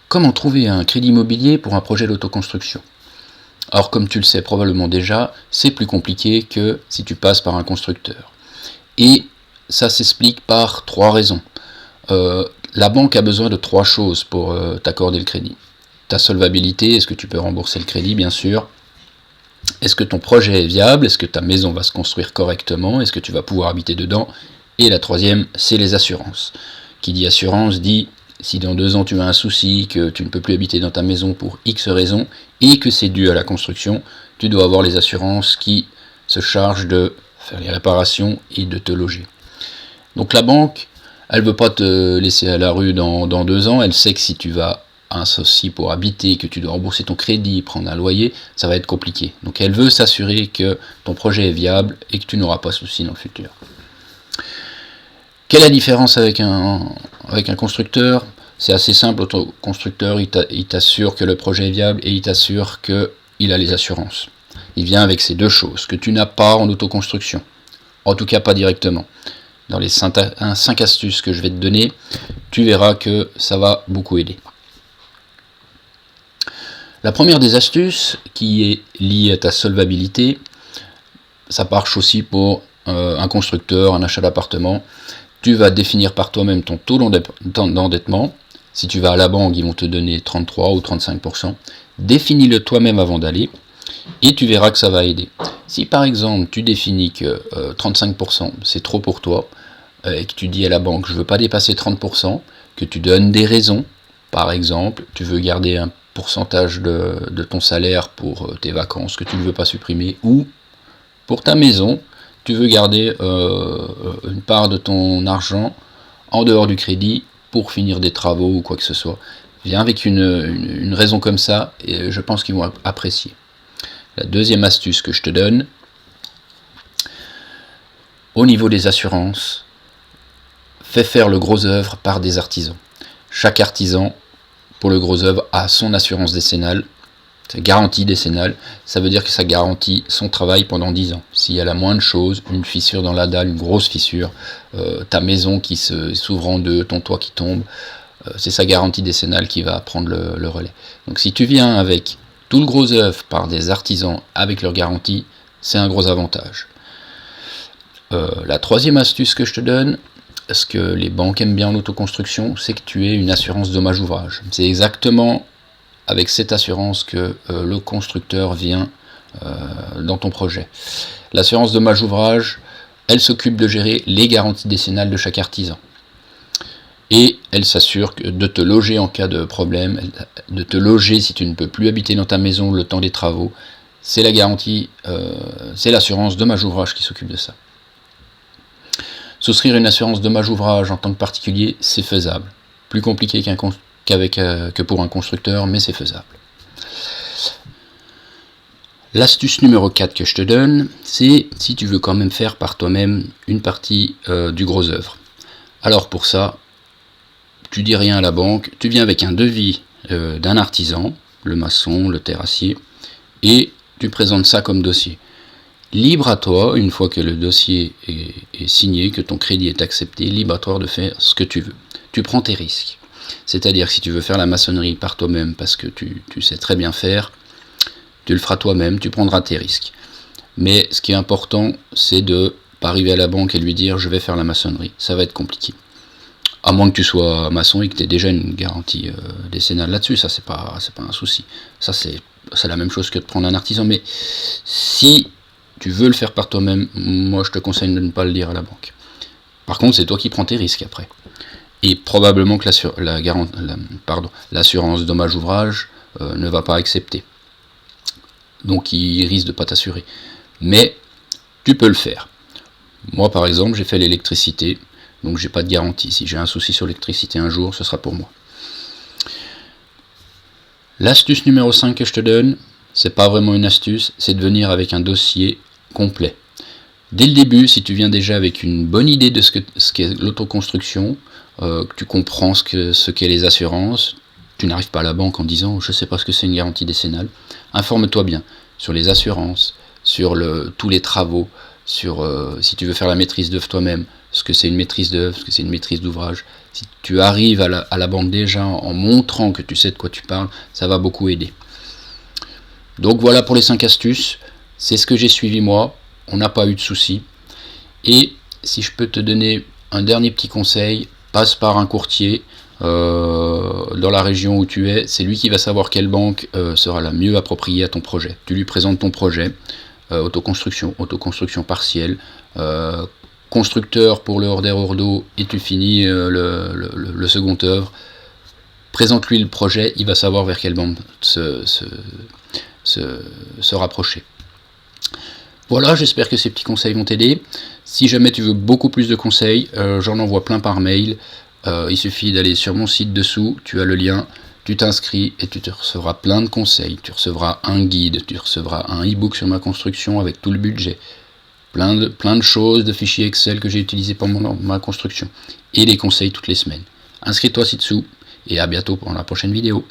Comment trouver un crédit immobilier pour un projet d'autoconstruction? Alors comme tu le sais probablement déjà, c'est plus compliqué que si tu passes par un constructeur. Et ça s'explique par 3 raisons. La banque a besoin de 3 choses pour t'accorder le crédit. Ta solvabilité, est-ce que tu peux rembourser le crédit, bien sûr. Est-ce que ton projet est viable? Est-ce que ta maison va se construire correctement? Est-ce que tu vas pouvoir habiter dedans? Et la troisième, c'est les assurances. Qui dit assurance dit si dans 2 ans tu as un souci, que tu ne peux plus habiter dans ta maison pour X raisons, et que c'est dû à la construction, tu dois avoir les assurances qui se chargent de faire les réparations et de te loger. Donc la banque, elle ne veut pas te laisser à la rue dans 2 ans, elle sait que si tu vas à un souci pour habiter, que tu dois rembourser ton crédit, prendre un loyer, ça va être compliqué. Donc elle veut s'assurer que ton projet est viable et que tu n'auras pas de soucis dans le futur. Quelle est la différence avec un constructeur? C'est assez simple, le constructeur il t'assure que le projet est viable et il t'assure qu'il a les assurances. Il vient avec ces 2 choses que tu n'as pas en autoconstruction. En tout cas pas directement. Dans les 5 astuces que je vais te donner, tu verras que ça va beaucoup aider. La première des astuces, qui est liée à ta solvabilité, ça marche aussi pour un constructeur, un achat d'appartement. Tu vas définir par toi-même ton taux d'endettement. Si tu vas à la banque, ils vont te donner 33 ou 35%. Définis-le toi-même avant d'aller et tu verras que ça va aider. Si par exemple tu définis que 35% c'est trop pour toi et que tu dis à la banque je ne veux pas dépasser 30%, que tu donnes des raisons, par exemple tu veux garder un pourcentage de ton salaire pour tes vacances que tu ne veux pas supprimer, ou pour ta maison, tu veux garder une part de ton argent en dehors du crédit pour finir des travaux ou quoi que ce soit. Viens avec une raison comme ça et je pense qu'ils vont apprécier. La deuxième astuce que je te donne, au niveau des assurances, fais faire le gros œuvre par des artisans. Chaque artisan, pour le gros œuvre, a son assurance décennale, sa garantie décennale. Ça veut dire que ça garantit son travail pendant 10 ans. S'il y a la moindre chose, une fissure dans la dalle, une grosse fissure, ta maison qui s'ouvre en deux, ton toit qui tombe, c'est sa garantie décennale qui va prendre le relais. Donc si tu viens avec tout le gros œuvre par des artisans avec leur garantie, c'est un gros avantage. La troisième astuce que je te donne, ce que les banques aiment bien en autoconstruction, c'est que tu aies une assurance dommage-ouvrage. C'est exactement avec cette assurance que le constructeur vient dans ton projet. L'assurance dommage-ouvrage, elle s'occupe de gérer les garanties décennales de chaque artisan. Et elle s'assure de te loger en cas de problème, de te loger si tu ne peux plus habiter dans ta maison le temps des travaux. C'est la garantie, c'est l'assurance dommage-ouvrage qui s'occupe de ça. Souscrire une assurance dommage-ouvrage en tant que particulier, c'est faisable. Plus compliqué que pour un constructeur, mais c'est faisable. L'astuce numéro 4 que je te donne, c'est si tu veux quand même faire par toi-même une partie du gros œuvre. Alors pour ça, tu dis rien à la banque, tu viens avec un devis d'un artisan, le maçon, le terrassier, et tu présentes ça comme dossier. Libre à toi, une fois que le dossier est signé, que ton crédit est accepté, libre à toi de faire ce que tu veux. Tu prends tes risques. C'est-à-dire que si tu veux faire la maçonnerie par toi-même parce que tu sais très bien faire, tu le feras toi-même, tu prendras tes risques. Mais ce qui est important, c'est de ne pas arriver à la banque et lui dire je vais faire la maçonnerie. Ça va être compliqué. À moins que tu sois maçon et que tu aies déjà une garantie décennale là-dessus, ça c'est pas un souci. Ça c'est la même chose que de prendre un artisan. Mais si tu veux le faire par toi-même, moi je te conseille de ne pas le dire à la banque. Par contre, c'est toi qui prends tes risques après. Et probablement que l'assurance dommage-ouvrage ne va pas accepter. Donc il risque de ne pas t'assurer. Mais tu peux le faire. Moi par exemple, j'ai fait l'électricité, donc j'ai pas de garantie. Si j'ai un souci sur l'électricité un jour, ce sera pour moi. L'astuce numéro 5 que je te donne, c'est pas vraiment une astuce, c'est de venir avec un dossier complet. Dès le début, si tu viens déjà avec une bonne idée de ce qu'est l'autoconstruction, que tu comprends ce qu'est les assurances, tu n'arrives pas à la banque en disant je ne sais pas ce que c'est une garantie décennale, informe-toi bien sur les assurances, sur tous les travaux, sur si tu veux faire la maîtrise d'œuvre toi-même, ce que c'est une maîtrise d'œuvre, ce que c'est une maîtrise d'ouvrage. Si tu arrives à la banque déjà en montrant que tu sais de quoi tu parles, ça va beaucoup aider. Donc voilà pour les 5 astuces, c'est ce que j'ai suivi moi, on n'a pas eu de soucis. Et si je peux te donner un dernier petit conseil, passe par un courtier dans la région où tu es, c'est lui qui va savoir quelle banque sera la mieux appropriée à ton projet. Tu lui présentes ton projet, autoconstruction partielle, constructeur pour le hors d'air hors d'eau, et tu finis le second œuvre. Présente-lui le projet, il va savoir vers quelle banque se rapprocher. Voilà, j'espère que ces petits conseils vont t'aider. Si jamais tu veux beaucoup plus de conseils, j'en envoie plein par mail. Il suffit d'aller sur mon site dessous, tu as le lien, tu t'inscris et tu te recevras plein de conseils. Tu recevras un guide, tu recevras un e-book sur ma construction avec tout le budget. Plein de choses, de fichiers Excel que j'ai utilisés pendant ma construction. Et des conseils toutes les semaines. Inscris-toi ci-dessous et à bientôt pour la prochaine vidéo.